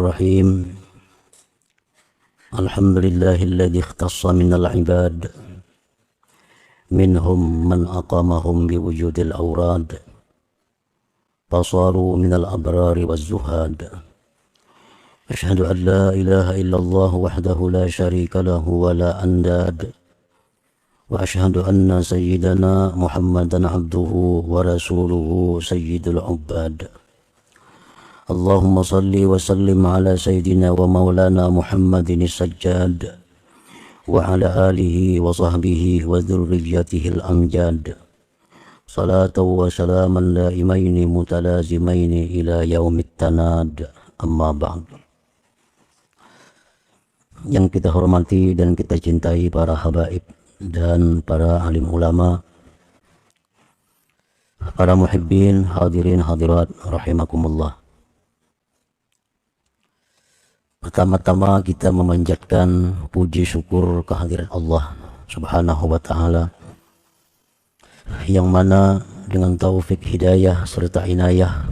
الرحيم. الحمد لله الذي اختص من العباد منهم من أقامهم بوجود الأوراد فصاروا من الأبرار والزهاد. أشهد أن لا إله إلا الله وحده لا شريك له ولا أنداد، وأشهد أن سيدنا محمدا عبده ورسوله سيد العباد. اللهم صل وسلم على سيدنا ومولانا محمد السجاد وعلى آله وصحبه وذريته الأمجاد، صلاة وسلاما دائمين متلازمين إلى يوم التناد. أما بعد. Yang kita hormati dan kita cintai para habaib dan para alim ulama, para muhibbin, hadirin hadirat rahimakumullah. Pertama-tama kita memanjatkan puji syukur kehadiran Allah Subhanahu wa ta'ala, yang mana dengan taufik hidayah serta inayah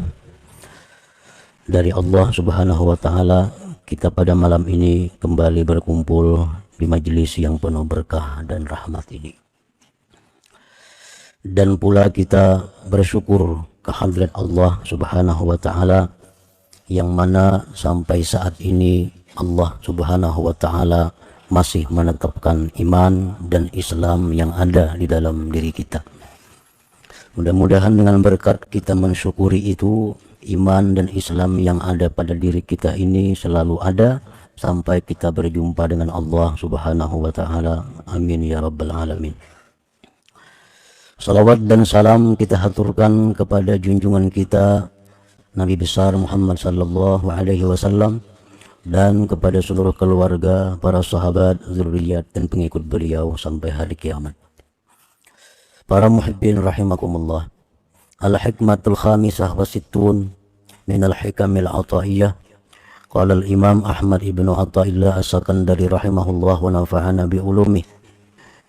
dari Allah Subhanahu wa ta'ala, kita pada malam ini kembali berkumpul di majelis yang penuh berkah dan rahmat ini. Dan pula kita bersyukur kehadirat Allah Subhanahu wa ta'ala, yang mana sampai saat ini Allah Subhanahu wa ta'ala masih menetapkan iman dan Islam yang ada di dalam diri kita. Mudah-mudahan dengan berkat kita mensyukuri itu, iman dan Islam yang ada pada diri kita ini selalu ada sampai kita berjumpa dengan Allah Subhanahu wa ta'ala. Amin ya rabbal alamin. Salawat dan salam kita haturkan kepada junjungan kita Nabi besar Muhammad sallallahu alaihi wasallam, dan kepada seluruh keluarga, para sahabat, zuriyat dan pengikut beliau sampai hari kiamat. Para muhibbin rahimakumullah. Al-hikmatul khamisah wa sittun min al-hikamil ataiyah. Qala al-imam Ahmad ibn Athaillah as-Sakandari rahimahullah wa nafa'ana bi ulumih.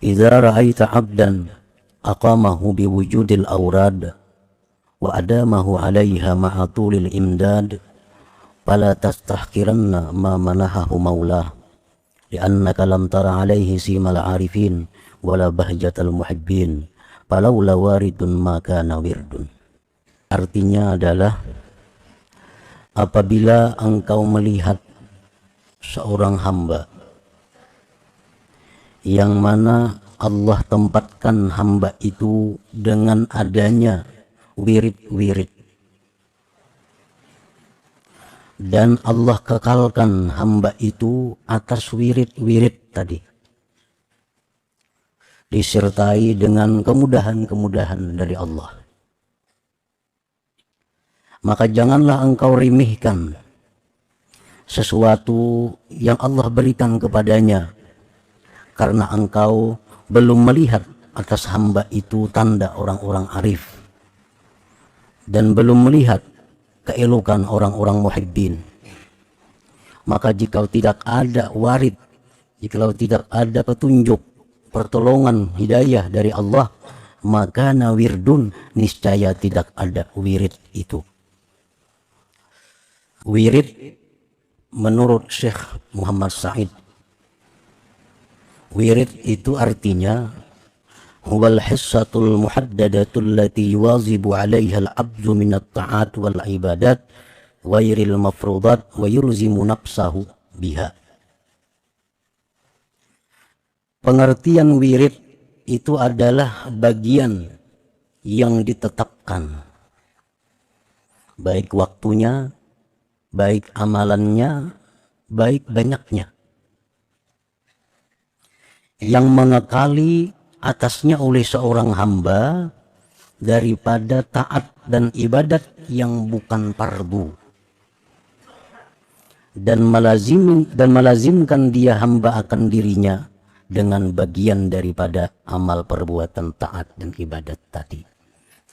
Idza ra'aita 'abdan aqamahu bi wujudil awrad wa adamahu 'alaiha ma'a tulil imdad fala tastahqiranna ma manahahu maulah li'annaka lam tara 'alaihi simal 'arifin wala bahjatal muhibbin falawla waridun ma kana wirdun. Artinya adalah, apabila engkau melihat seorang hamba yang mana Allah tempatkan hamba itu dengan adanya wirid-wirid, dan Allah kekalkan hamba itu atas wirid-wirid tadi, disertai dengan kemudahan-kemudahan dari Allah, maka janganlah engkau remehkan sesuatu yang Allah berikan kepadanya, karena engkau belum melihat atas hamba itu tanda orang-orang arif, dan belum melihat keelokan orang-orang muhibbin. Maka jika tidak ada warid, jika tidak ada petunjuk, pertolongan hidayah dari Allah, maka nawirdun, niscaya tidak ada wirid itu. Wirid menurut Syekh Muhammad Said, wirid itu artinya huwal hissatul muhaddadatul lati yuwazibu 'alaiha al-'abdu min at-ta'at wal ibadat ghairil mafrudat wa yulzimu nafsahu biha. Pengertian wirid itu adalah bagian yang ditetapkan, baik waktunya, baik amalannya, baik banyaknya, yang mengekali atasnya oleh seorang hamba daripada taat dan ibadat yang bukan fardu, dan melazimkan dia hamba akan dirinya dengan bagian daripada amal perbuatan taat dan ibadat tadi.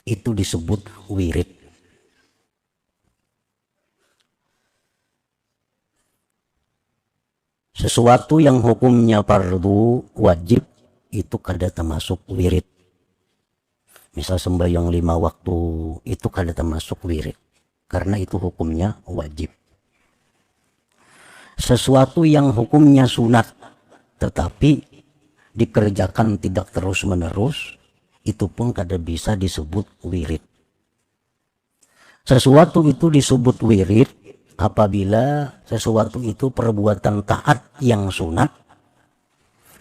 Itu disebut wirid. Sesuatu yang hukumnya fardu wajib itu kada termasuk wirid. Misal sembahyang 5 waktu itu kada termasuk wirid, karena itu hukumnya wajib. sesuatu yang hukumnya sunat tetapi dikerjakan tidak terus menerus, itu pun kada bisa disebut wirid. Sesuatu itu disebut wirid apabila sesuatu itu perbuatan taat yang sunat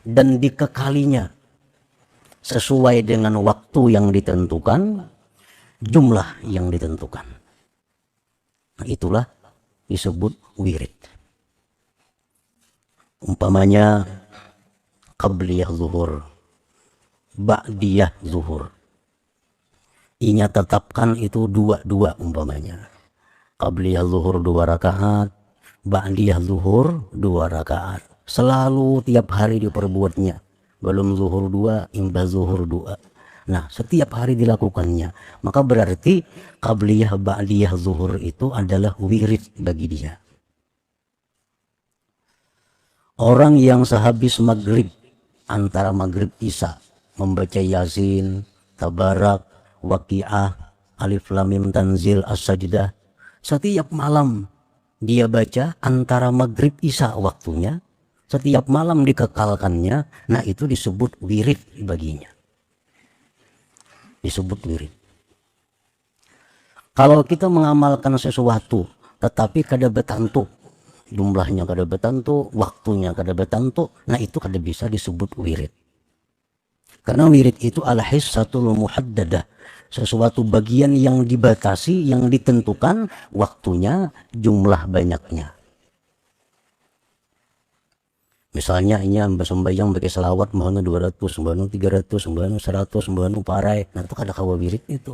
dan dikekalinya sesuai dengan waktu yang ditentukan, jumlah yang ditentukan. Nah, itulah disebut wirid. Umpamanya qabliyah zuhur, ba'diyah zuhur. Inya tetapkan itu dua umpamanya. Qabliyah zuhur 2 rakaat, ba'diyah zuhur 2 rakaat. Selalu tiap hari diperbuatnya. Belum zuhur 2, imbas zuhur 2. Nah, setiap hari dilakukannya. Maka berarti qabliyah ba'diyah zuhur itu adalah wirid bagi dia. Orang yang sehabis maghrib, antara maghrib isya, membaca Yasin, Tabarak, Waqiah, Alif Lam Mim Tanzil, As-Sajdah, setiap malam dia baca antara maghrib isya waktunya, setiap malam dikekalkannya. Nah, itu disebut wirid baginya, disebut wirid. Kalau kita mengamalkan sesuatu tetapi kada betantu, jumlahnya kada betantu, waktunya kada betantu, nah itu kada bisa disebut wirid. Karena wirid itu al-hissatul muhaddadah, sesuatu bagian yang dibatasi, yang ditentukan waktunya, jumlah banyaknya. Misalnya ini sembahyang pakai selawat mohon 200, sembahyang 300, sembahyang 100, sembahyang parai. Nah itu kada kawa wirid itu.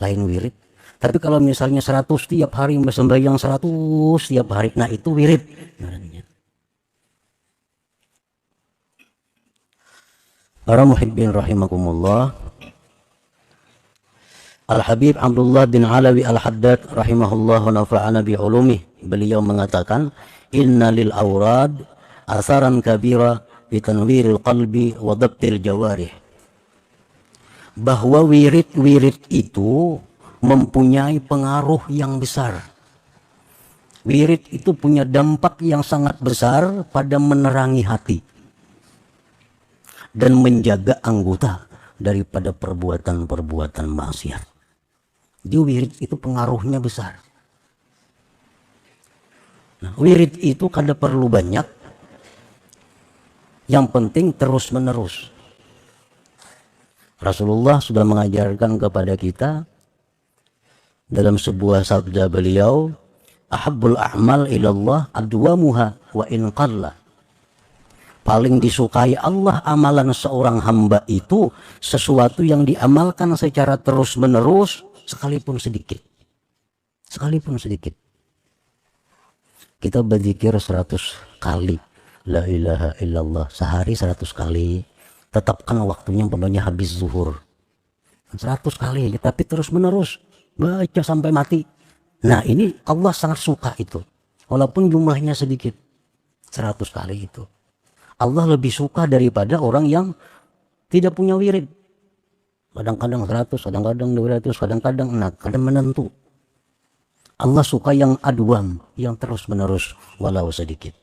Lain wirid. Tapi kalau misalnya 100 tiap hari sembahyang 100 tiap hari, nah itu wirid. Para muhibbin rahimakumullah, Al-Habib Abdullah bin Alawi Al-Haddad rahimahullah wa nafa'ana bi'ulumih, beliau mengatakan, inna lil awrad atharan kabira fi tanwiril qalbi wa dhabtil jawarih. Bahwa wirid-wirid itu mempunyai pengaruh yang besar. Wirid itu punya dampak yang sangat besar pada menerangi hati dan menjaga anggota daripada perbuatan-perbuatan maksiat. Di wirid itu pengaruhnya besar. Nah, wirid itu kada perlu banyak, yang penting terus menerus. Rasulullah sudah mengajarkan kepada kita dalam sebuah sabda beliau, ahabbul a'mal ilallah adwamuha wa in qalla. Paling disukai Allah amalan seorang hamba itu sesuatu yang diamalkan secara terus menerus, sekalipun sedikit. Sekalipun sedikit. Kita berzikir 100 kali la ilaha illallah, sehari 100 kali. Tetapkan waktunya umpamanya habis zuhur 100 kali, tapi terus menerus baca sampai mati. Nah ini Allah sangat suka itu, walaupun jumlahnya sedikit. 100 kali itu Allah lebih suka daripada orang yang tidak punya wirid. Kadang-kadang 100, kadang-kadang 200, kadang-kadang kadang menentu. Allah suka yang adwam, yang terus menerus walau sedikit.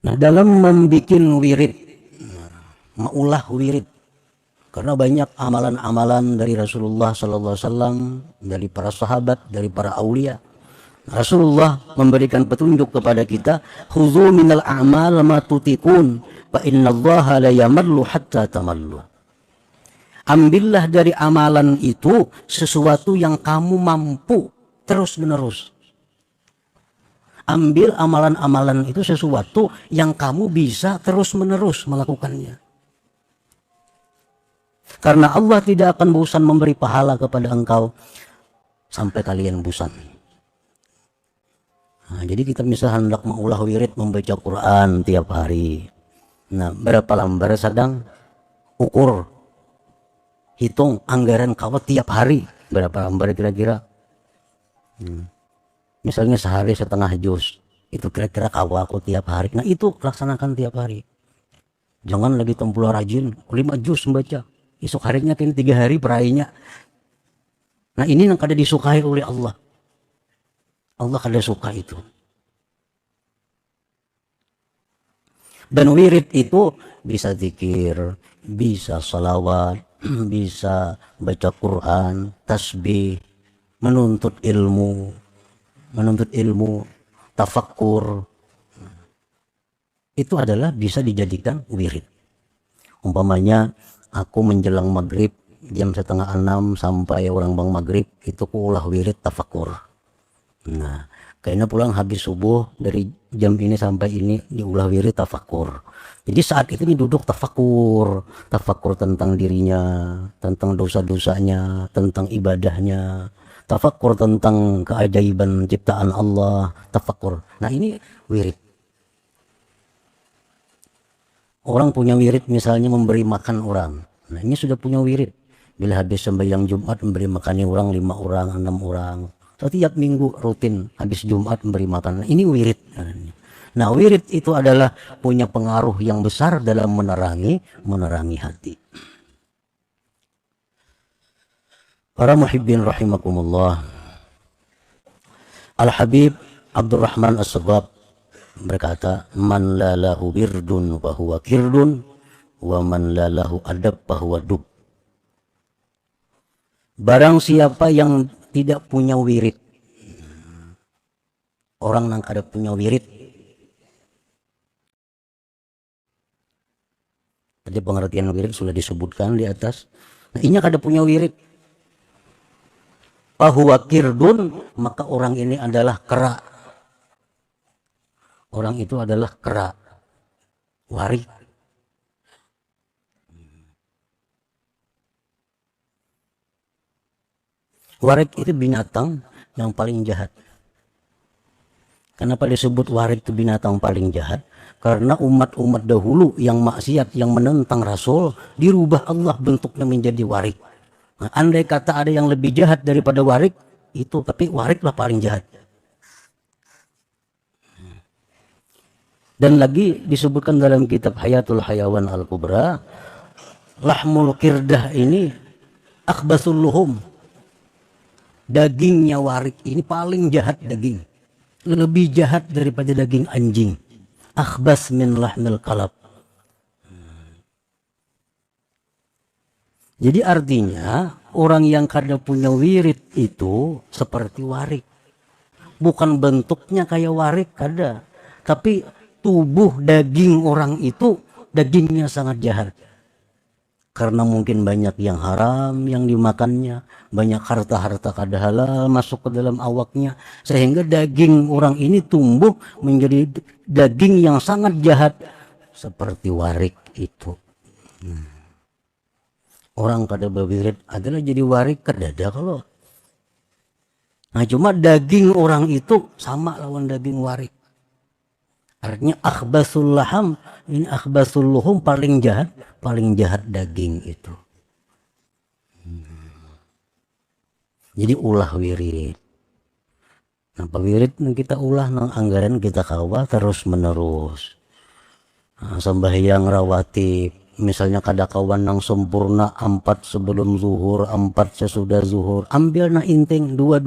Nah, dalam membuat wirid, maulah wirid, karena banyak amalan-amalan dari Rasulullah SAW, dari para sahabat, dari para aulia. Rasulullah memberikan petunjuk kepada kita, khudzu minal a'mal ma tutiqun fa innallaha la yamallu hatta tamallu. Ambillah dari amalan itu sesuatu yang kamu mampu terus menerus. Ambil amalan-amalan itu sesuatu yang kamu bisa terus menerus melakukannya. Karena Allah tidak akan bosan memberi pahala kepada engkau sampai kalian bosan. Nah, jadi kita misalnya hendak mengulah wirid membaca Quran tiap hari. Nah, berapa lembar sedang ukur, hitung anggaran kau tiap hari berapa lembar kira-kira. Misalnya sehari setengah juz, itu kira-kira kau aku tiap hari. Nah itu laksanakan tiap hari. Jangan lagi tempul rajin 5 juz membaca, esok harinya kan 3 hari perainya. Nah ini yang kada disukai oleh Allah. Allah kada suka itu. Dan wirid itu bisa zikir, bisa salawat, bisa baca Quran, tasbih, menuntut ilmu, tafakkur. Itu adalah bisa dijadikan wirid. Umpamanya aku menjelang maghrib jam 5:30 sampai orang bang maghrib, itu ku ulah wirid tafakkur. Nah, kayaknya pulang habis subuh dari jam ini sampai ini diulah wirid tafakkur. Jadi saat itu duduk tafakkur tentang dirinya, tentang dosa-dosanya, tentang ibadahnya, tafakkur tentang keajaiban ciptaan Allah, tafakkur. Nah, ini wirid. Orang punya wirid misalnya memberi makan orang. Nah, ini sudah punya wirid. Bila habis sembahyang Jumat memberi makan orang 5 orang, 6 orang. Setiap minggu rutin habis Jumat memberi makan. Nah, ini wirid. Nah, wirid itu adalah punya pengaruh yang besar dalam menerangi hati. Para muhibbin rahimakumullah. Al-Habib Abdurrahman As-Sabab berkata, man la lahu wirdun wa huwa kirdun, wa man la lahu adab fa huwa dub. Barang siapa yang tidak punya wirid, orang yang kada punya wirid, tadi pengertian wirid sudah disebutkan di atas. Nah, ini kada punya wirid, fa huwa kirdun, maka orang ini adalah kera. Orang itu adalah kera, warik. Warik itu binatang yang paling jahat. Kenapa disebut warik itu binatang paling jahat? Karena umat-umat dahulu yang maksiat, yang menentang Rasul, dirubah Allah bentuknya menjadi warik. Nah, andai kata ada yang lebih jahat daripada warik, itu, tapi wariklah paling jahat. Dan lagi disebutkan dalam kitab Hayatul Hayawan Al-Kubra, lahmul kirdah ini akhbasul luhum. Dagingnya warik ini paling jahat daging. Lebih jahat daripada daging anjing. Akhbas min lahmil kalab. Jadi artinya orang yang kada punya wirid itu seperti warik. Bukan bentuknya kayak warik kada, tapi tubuh daging orang itu dagingnya sangat jahat. Karena mungkin banyak yang haram yang dimakannya, banyak harta-harta kada halal masuk ke dalam awaknya, sehingga daging orang ini tumbuh menjadi daging yang sangat jahat seperti warik itu. Orang kada berwirid adalah jadi warik kedada kalau. Nah, cuma daging orang itu sama lawan daging warik. Artinya akhbasul laham, ini akhbasul luhum, paling jahat daging itu. Jadi ulah wirid. Nah, wirid kita ulah nang anggaran kita kawal terus menerus. Nah, sembahyang rawatib, misalnya kada kawan nang sempurna 4 sebelum zuhur, 4 sesudah zuhur, ambil na inting 2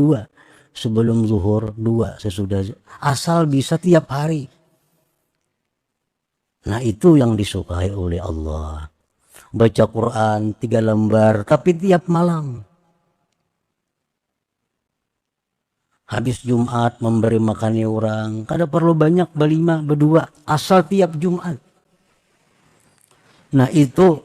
sebelum zuhur, 2 sesudah zuhur. Asal bisa tiap hari. Nah, itu yang disukai oleh Allah. Baca Quran 3 lembar tapi tiap malam. Habis Jumat memberi makan orang, kada perlu banyak, 5, 2, asal tiap Jumat. Nah, itu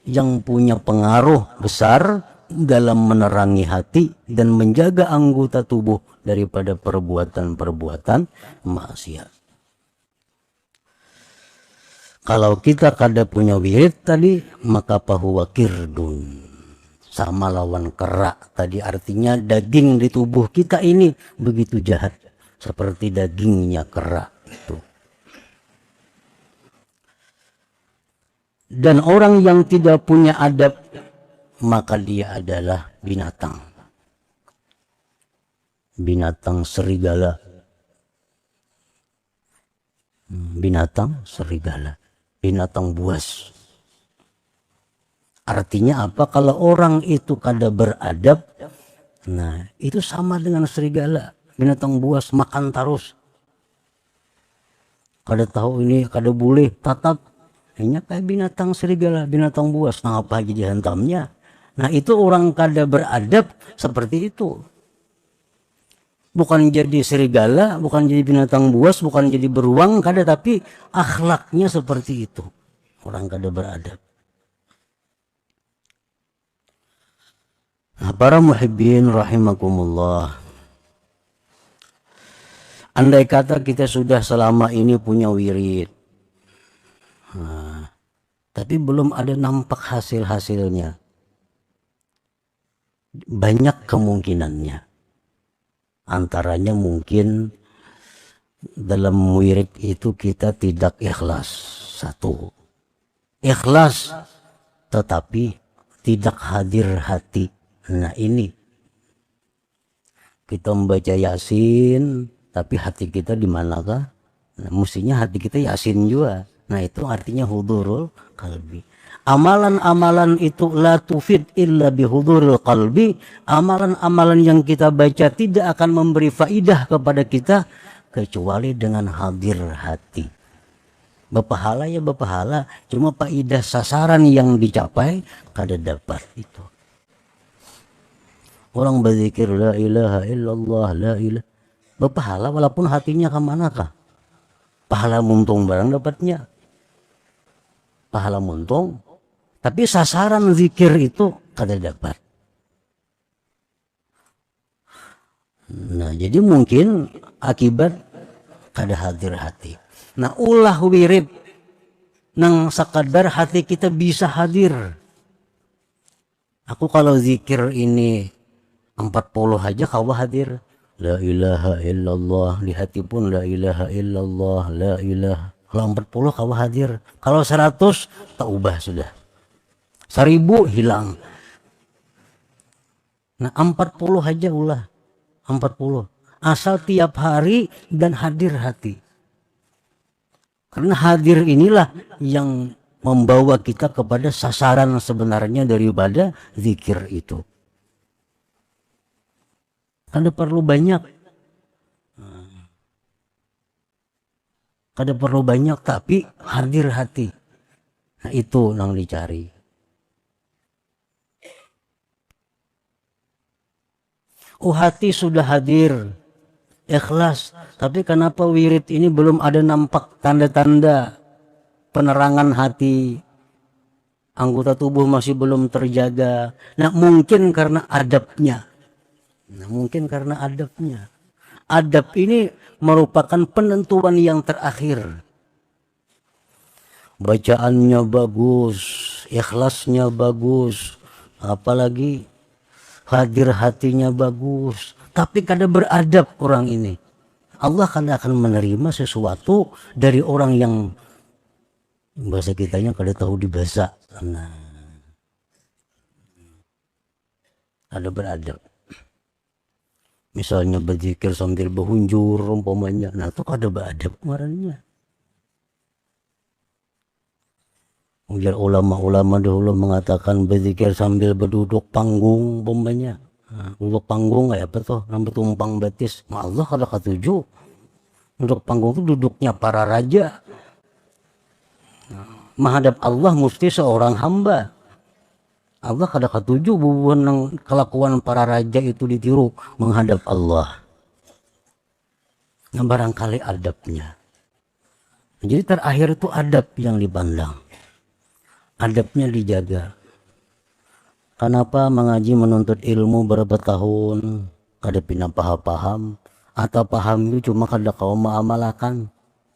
yang punya pengaruh besar dalam menerangi hati dan menjaga anggota tubuh daripada perbuatan-perbuatan maksiat. Kalau kita kada punya wirid tadi, maka fahuwa kirdun, sama lawan kera tadi. Artinya daging di tubuh kita ini begitu jahat seperti dagingnya kera itu. Dan orang yang tidak punya adab, maka dia adalah binatang. Binatang serigala. Binatang serigala. Binatang buas. Artinya apa? Kalau orang itu kada beradab, nah itu sama dengan serigala. binatang buas makan terus. Kada tahu ini kada boleh tatap. Ini kayak binatang serigala, binatang buas. Nah apa aja dihantamnya. Nah itu orang kada beradab seperti itu. Bukan jadi serigala, bukan jadi binatang buas, bukan jadi beruang, kada, tapi akhlaknya seperti itu. Orang kada beradab. Nah, para muhibbin rahimakumullah. Andai kata kita sudah selama ini punya wirid, tapi belum ada nampak hasil-hasilnya. Banyak kemungkinannya. Antaranya mungkin dalam wirid itu kita tidak ikhlas. Satu, ikhlas tetapi tidak hadir hati. Nah ini, kita membaca Yasin tapi hati kita di manakah? Nah, mestinya hati kita Yasin juga. Nah itu artinya hudurul qalbi. Amalan-amalan itu la tufid illa bihudurul qalbi. Amalan-amalan yang kita baca tidak akan memberi faidah kepada kita kecuali dengan hadir hati. Berpahala ya berpahala, cuma faidah sasaran yang dicapai kada dapat itu. Orang berzikir la ilaha illallah, la ilaha, berpahala walaupun hatinya ke manakah? Pahala muntung barang dapatnya. Pahala muntung, tapi sasaran zikir itu kada dapat. Nah, jadi mungkin akibat kada hadir hati. Nah, ulah wirid nang sakadar hati kita bisa hadir. Aku kalau zikir ini 40 aja kau hadir. La ilaha illallah, di hati pun la ilaha illallah, la ilaha. Kalau 40 kau hadir. Kalau 100 tak ubah sudah. 1000 hilang. Nah 40 aja ulah. 40. Asal tiap hari dan hadir hati. Karena hadir inilah yang membawa kita kepada sasaran sebenarnya daripada zikir itu. Kada perlu banyak. Kada perlu banyak tapi hadir hati. Nah itu yang dicari. Oh hati sudah hadir, ikhlas. Tapi kenapa wirid ini belum ada nampak tanda-tanda penerangan hati? Anggota tubuh masih belum terjaga. Nah mungkin karena adabnya. Adab ini merupakan penentuan yang terakhir. Bacaannya bagus, ikhlasnya bagus, apalagi hadir hatinya bagus, tapi kada beradab orang ini. Allah kada akan menerima sesuatu dari orang yang bahasa kitanya kada tahu dibahasa. Nah, kada beradab. Misalnya berzikir sambil berhunjur umpamanya, nah itu kada beradab ngarannya. Ujar ulama-ulama dahulu mengatakan berzikir sambil berduduk panggung umpamanya. Nah, duduk panggung kayak apa tuh? Nampak tumpang batis. Nah, Allah kada ketujuh. Duduk panggung itu duduknya para raja. Nah, menghadap Allah mesti seorang hamba. Allah kada ketujuh bubuhan kelakuan para raja itu ditiru menghadap Allah. Nah, barangkali adabnya. Jadi terakhir itu adab yang dipandang. Adabnya dijaga. Kenapa mengaji menuntut ilmu berapa tahun kada pina paham atau paham itu cuma kada kau mengamalkan.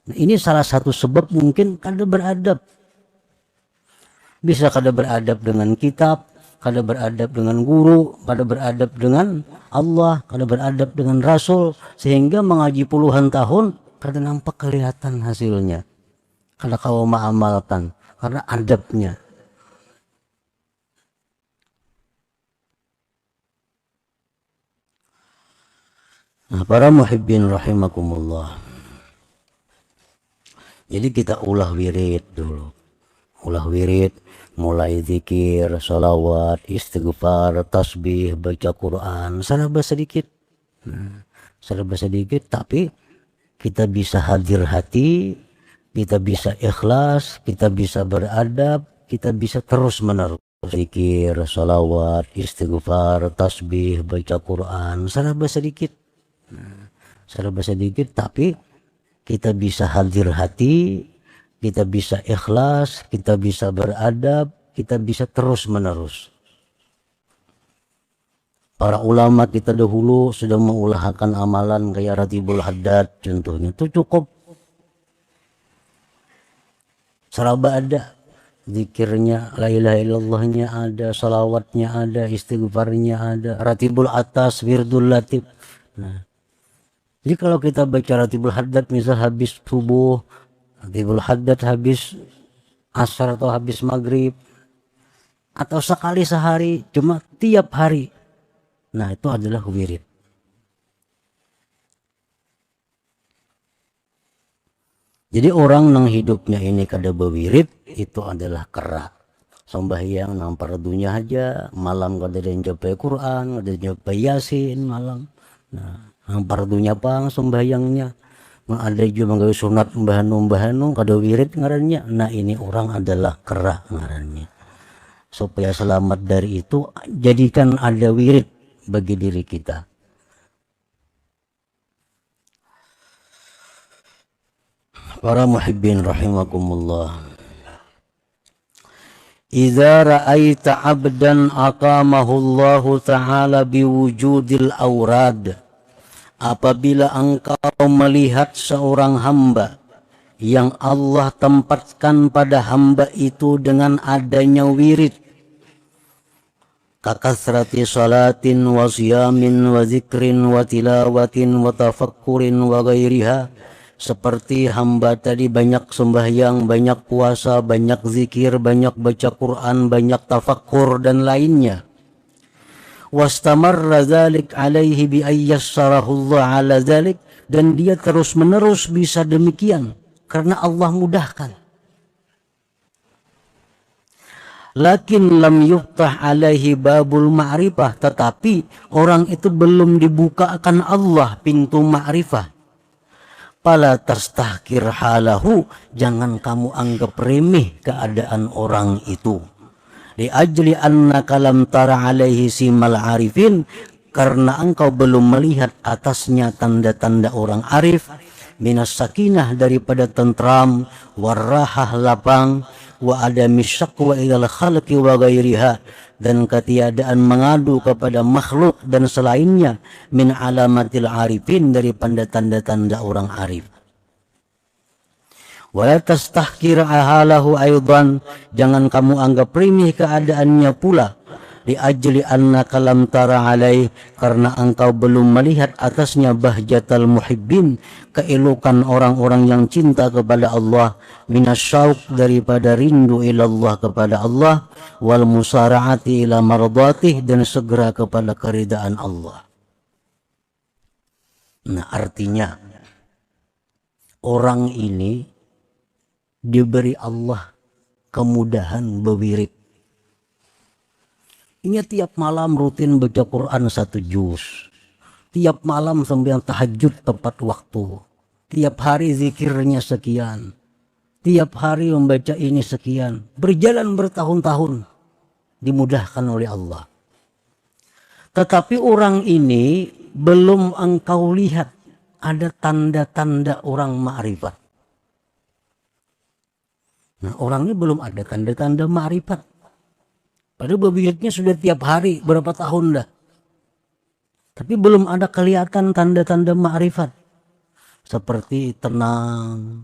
Nah, ini salah satu sebab mungkin kada beradab. Bisa kada beradab dengan kitab, kada beradab dengan guru, kada beradab dengan Allah, kada beradab dengan Rasul, sehingga mengaji puluhan tahun kada nampak kelihatan hasilnya. Kada kau mengamalkan karena adabnya. Nah, para muhibbin rahimakumullah. Jadi kita ulah wirid dulu. Ulah wirid, mulai zikir, salawat, istighfar, tasbih, baca Quran, salah sedikit. serba sedikit, tapi kita bisa hadir hati, kita bisa ikhlas, kita bisa beradab, kita bisa terus menerus zikir, salawat, istighfar, tasbih, baca Quran, serba sedikit. Serba sedikit, tapi kita bisa hadir hati, kita bisa ikhlas, kita bisa beradab, kita bisa terus menerus. Para ulama kita dahulu sudah mengulahkan amalan kayak Ratibul Haddad contohnya, itu cukup. Seraba ada, zikirnya, la ilaha illallahnya ada, salawatnya ada, istighfarnya ada, Ratibul Atas, Wirdul Latif. Nah, jadi kalau kita baca Ratibul Haddad misal habis subuh, Ratibul Haddad habis asar atau habis maghrib, atau sekali sehari, cuma tiap hari, nah itu adalah wirid. Jadi orang nang hidupnya ini kada bewirid itu adalah kerak. Sembahyang nang pardunya aja, malam kada ada japai Quran, kada japai Yasin malam. Nah, nang pardunya pang sembahyangnya. Ada juga menggawe sunat mbahanu kada wirid ngarannya. Nah, ini orang adalah kerak ngarannya. Supaya selamat dari itu, jadikan ada wirid bagi diri kita. Para muhibbin rahimakumullah, idza ra'aita 'abdan aqamahu Allah ta'ala biwujudil awrad, apabila engkau melihat seorang hamba yang Allah tempatkan pada hamba itu dengan adanya wirid, kakasrati salatin wa siyamin wa zikrin wa tilawatin wa tafakkurin wa ghairiha, seperti hamba tadi banyak sembahyang, banyak puasa, banyak zikir, banyak baca Quran, banyak tafakkur dan lainnya. Wastamarra dzalik alaihi bi ayyassarahu Allah ala dzalik, dan dia terus menerus bisa demikian karena Allah mudahkan. Lakin lam yuftah alaihi babul ma'rifah, tetapi orang itu belum dibukakan Allah pintu ma'rifah. Fala tastahkir halahu, jangan kamu anggap remeh keadaan orang itu. Li ajli annaka lam tara alaihi simal arifin, karena engkau belum melihat atasnya tanda-tanda orang arif, minas sakinah daripada tentram, warrahah lapang, wa adami syakwa ilal khalqi wa ghairiha, dan ketiadaan mengadu kepada makhluk dan selainnya, min alamatil arifin dari tanda-tanda orang arif. Wala tastahkir ahalahu aidan, jangan kamu anggap remeh keadaannya pula. Li ajli annaka lam tara alaih, karena engkau belum melihat atasnya bahjatal muhibbin, keelokan orang-orang yang cinta kepada Allah, minasyauq daripada rindu ilallah kepada Allah, wal musara'ati ila mardatih, dan segera kepada keridaan Allah. Nah, artinya orang ini diberi Allah kemudahan berwirid. Ini tiap malam rutin baca Quran 1 juz. Tiap malam sembahyang tahajud tepat waktu. Tiap hari zikirnya sekian. Tiap hari membaca ini sekian. Berjalan bertahun-tahun. Dimudahkan oleh Allah. Tetapi orang ini belum engkau lihat ada tanda-tanda orang ma'rifat. Nah, orang ini belum ada tanda-tanda ma'rifat. Padahal berwiridnya sudah tiap hari berapa tahun dah. Tapi belum ada kelihatan tanda-tanda ma'rifat. Seperti tenang.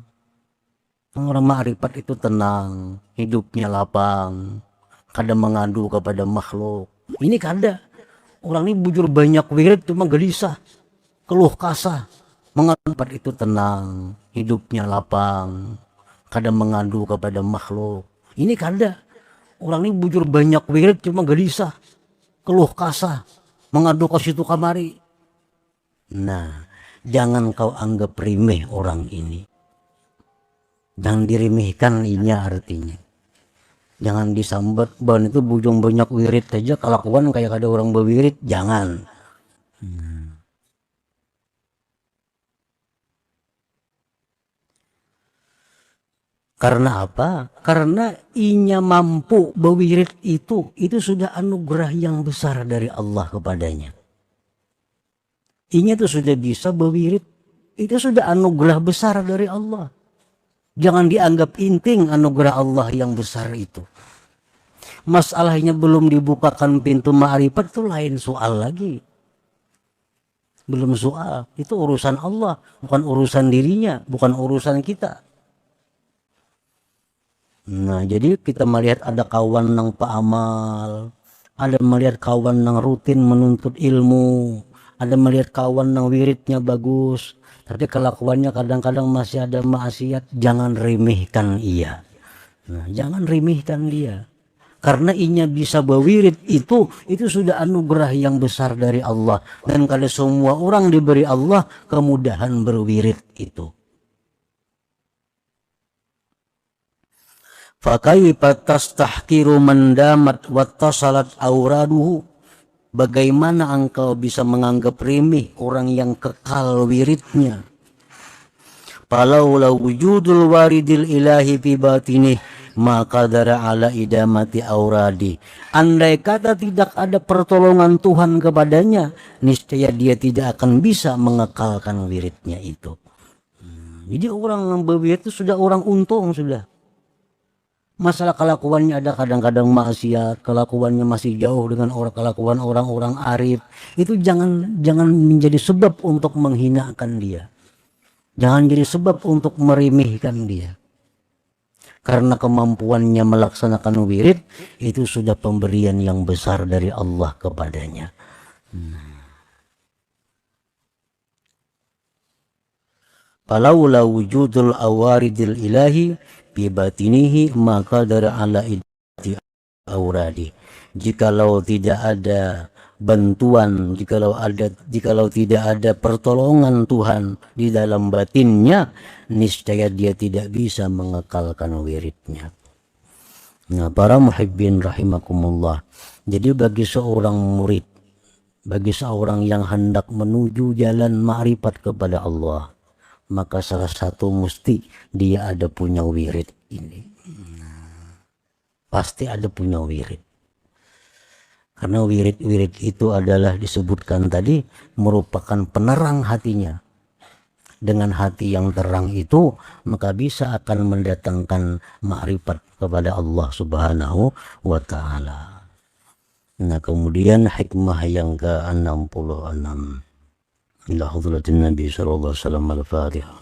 Orang ma'rifat itu tenang, hidupnya lapang, kadang mengadu kepada makhluk. Ini kada. Orang ini bujur banyak wirid cuma gelisah, keluh kasah. Ma'rifat itu tenang, hidupnya lapang, kadang mengadu kepada makhluk. Ini kada. Orang ini bujur banyak wirid cuma gelisah, keluh kasah, mengadu ke situ kamari. Nah, jangan kau anggap remeh orang ini. Jangan diremehkan, ini artinya. Jangan disambat, ban itu bujung banyak wirid saja kelakuan kayak ada orang berwirid, jangan. Karena apa? Karena inya mampu berwirid itu sudah anugerah yang besar dari Allah kepadanya. Inya itu sudah bisa berwirid, itu sudah anugerah besar dari Allah. Jangan dianggap inting anugerah Allah yang besar itu. Masalahnya belum dibukakan pintu ma'rifat itu lain soal lagi. Belum soal, itu urusan Allah, bukan urusan dirinya, bukan urusan kita. Nah, jadi kita melihat ada kawan yang paamal, ada melihat kawan yang rutin menuntut ilmu, ada melihat kawan yang wiridnya bagus, tapi kelakuannya kadang-kadang masih ada maksiat. Jangan remehkan ia. Nah, jangan remehkan dia. Karena inya bisa berwirid itu sudah anugerah yang besar dari Allah. Dan kalau semua orang diberi Allah kemudahan berwirid itu. Fakaifa tastahkiru man damat wattasalat auraduhu. Bagaimana engkau bisa menganggap remeh orang yang kekal wiridnya? Falaula wujudul waridil ilahi fi batinih maka dara ala idamati auradi. Andai kata tidak ada pertolongan Tuhan kepadanya, niscaya dia tidak akan bisa mengekalkan wiridnya itu. Jadi orang yang berwirid itu sudah orang untung sudah. Masalah kelakuannya ada kadang-kadang maksiat, kelakuannya masih jauh dengan kelakuan orang-orang arif, itu jangan menjadi sebab untuk menghinakan dia. Jangan jadi sebab untuk meremehkan dia. Karena kemampuannya melaksanakan wirid itu sudah pemberian yang besar dari Allah kepadanya. Falaula wujudul awaridil ilahi bi batinihi maka dari ala idati auradi. Jikalau tidak ada bantuan, jikalau tidak ada pertolongan Tuhan di dalam batinnya, niscaya dia tidak bisa mengekalkan wiridnya. Nah, para muhibbin rahimakumullah. Jadi bagi seorang murid, bagi seorang yang hendak menuju jalan ma'rifat kepada Allah, maka salah satu mesti dia ada punya wirid ini. Pasti ada punya wirid. Karena wirid-wirid itu adalah disebutkan tadi merupakan penerang hatinya. Dengan hati yang terang itu maka bisa akan mendatangkan ma'rifat kepada Allah Subhanahu wa ta'ala. Nah, kemudian hikmah yang ke-66 ila hadratin Nabi sallallahu alaihi wasallam al-Fatihah.